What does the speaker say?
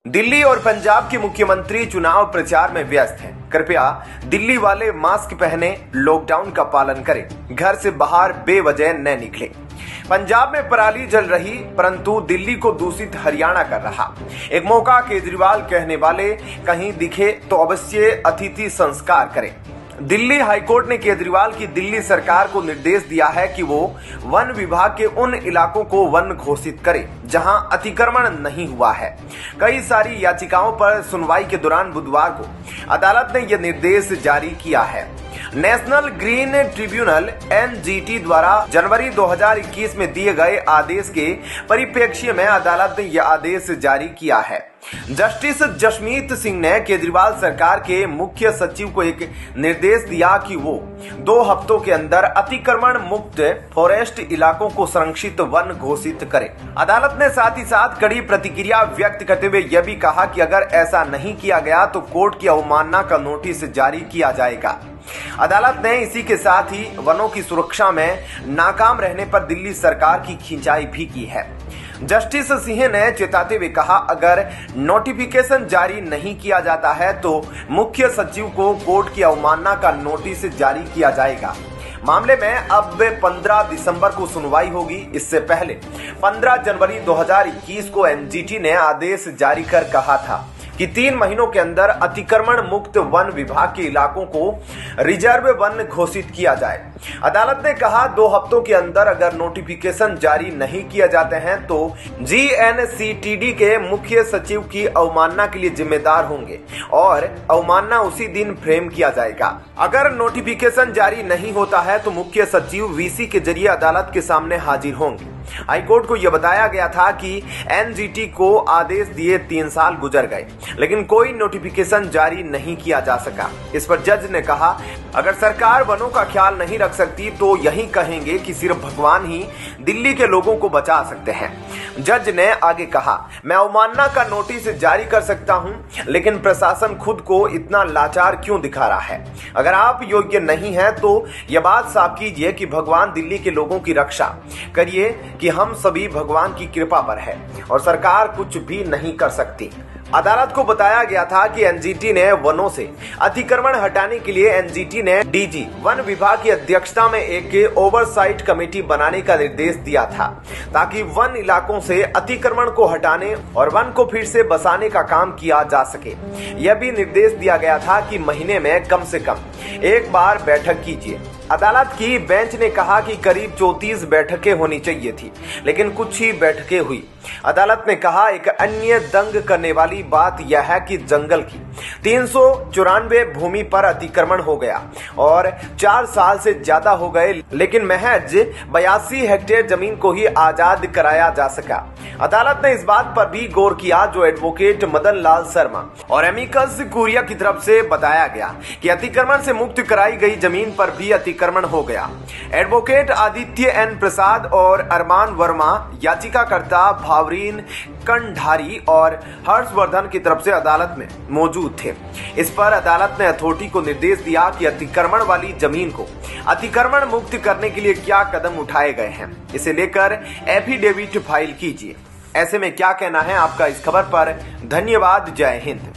दिल्ली और पंजाब के मुख्यमंत्री चुनाव प्रचार में व्यस्त हैं। कृपया दिल्ली वाले मास्क पहने, लॉकडाउन का पालन करें, घर से बाहर बेवजह न निकलें। पंजाब में पराली जल रही, परंतु दिल्ली को दूषित हरियाणा कर रहा। एक मौका केजरीवाल कहने वाले, कहीं दिखे तो अवश्य अतिथि संस्कार करें। दिल्ली हाईकोर्ट ने केजरीवाल की दिल्ली सरकार को निर्देश दिया है कि वो वन विभाग के उन इलाकों को वन घोषित करे जहां अतिक्रमण नहीं हुआ है। कई सारी याचिकाओं पर सुनवाई के दौरान बुधवार को अदालत ने यह निर्देश जारी किया है। नेशनल ग्रीन ट्रिब्यूनल (एनजीटी) द्वारा जनवरी 2021 में दिए गए आदेश के परिप्रेक्ष्य में अदालत ने यह आदेश जारी किया है। जस्टिस जसमीत सिंह ने केजरीवाल सरकार के मुख्य सचिव को एक निर्देश दिया कि वो 2 हफ्तों के अंदर अतिक्रमण मुक्त फॉरेस्ट इलाकों को संरक्षित वन घोषित करे। अदालत ने साथ ही साथ कड़ी प्रतिक्रिया व्यक्त करते हुए यह भी कहा कि अगर ऐसा नहीं किया गया तो कोर्ट की अवमानना का नोटिस जारी किया जाएगा। अदालत ने इसी के साथ ही वनों की सुरक्षा में नाकाम रहने पर दिल्ली सरकार की खिंचाई भी की है। जस्टिस सिंह ने चेताते हुए कहा, अगर नोटिफिकेशन जारी नहीं किया जाता है तो मुख्य सचिव को कोर्ट की अवमानना का नोटिस जारी किया जाएगा। मामले में अब 15 दिसंबर को सुनवाई होगी। इससे पहले 15 जनवरी 2021 को एनजीटी ने आदेश जारी कर कहा था कि 3 महीनों के अंदर अतिक्रमण मुक्त वन विभाग के इलाकों को रिजर्व वन घोषित किया जाए। अदालत ने कहा 2 हफ्तों के अंदर अगर नोटिफिकेशन जारी नहीं किए जाते हैं तो जीएनसीटीडी के मुख्य सचिव की अवमानना के लिए जिम्मेदार होंगे और अवमानना उसी दिन फ्रेम किया जाएगा। अगर नोटिफिकेशन जारी नहीं होता है तो मुख्य सचिव वीसी के जरिए अदालत के सामने हाजिर होंगे। हाईकोर्ट को यह बताया गया था कि एनजीटी को आदेश दिए 3 साल गुजर गए, लेकिन कोई नोटिफिकेशन जारी नहीं किया जा सका। इस पर जज ने कहा, अगर सरकार वनों का ख्याल नहीं रख सकती तो यही कहेंगे कि सिर्फ भगवान ही दिल्ली के लोगों को बचा सकते हैं। जज ने आगे कहा, मैं अवमानना का नोटिस जारी कर सकता हूं, लेकिन प्रशासन खुद को इतना लाचार क्यों दिखा रहा है? अगर आप योग्य नहीं हैं तो यह बात साफ कीजिए कि भगवान दिल्ली के लोगों की रक्षा करिए कि हम सभी भगवान की कृपा पर है और सरकार कुछ भी नहीं कर सकती। अदालत को बताया गया था कि एनजीटी ने वनों से अतिक्रमण हटाने के लिए एनजीटी ने डीजी वन विभाग की अध्यक्षता में एक ओवरसाइट कमेटी बनाने का निर्देश दिया था ताकि वन इलाकों से अतिक्रमण को हटाने और वन को फिर से बसाने का काम किया जा सके। यह भी निर्देश दिया गया था कि महीने में कम से कम 1 बार बैठक कीजिए। अदालत की बेंच ने कहा कि करीब 34 बैठकें होनी चाहिए थी, लेकिन कुछ ही बैठकें हुई। अदालत ने कहा, एक अन्य दंग करने वाली बात यह है कि जंगल की 394 भूमि पर अतिक्रमण हो गया और 4 साल से ज्यादा हो गए, लेकिन महज 82 हेक्टेयर जमीन को ही आजाद कराया जा सका। अदालत ने इस बात पर भी गौर किया जो एडवोकेट मदन लाल शर्मा और एमिकस कुरिया की तरफ से बताया गया कि अतिक्रमण से मुक्त कराई गई जमीन पर भी अतिक्रमण हो गया। एडवोकेट आदित्य एन प्रसाद और अरमान वर्मा, याचिकाकर्ता भावरीन कंधारी और हर्षवर्धन की तरफ से अदालत में मौजूद थे। इस पर अदालत ने अथॉरिटी को निर्देश दिया कि अतिक्रमण वाली जमीन को अतिक्रमण मुक्त करने के लिए क्या कदम उठाए गए हैं, इसे लेकर एफिडेविट फाइल कीजिए। ऐसे में क्या कहना है आपका इस खबर पर? धन्यवाद। जय हिंद।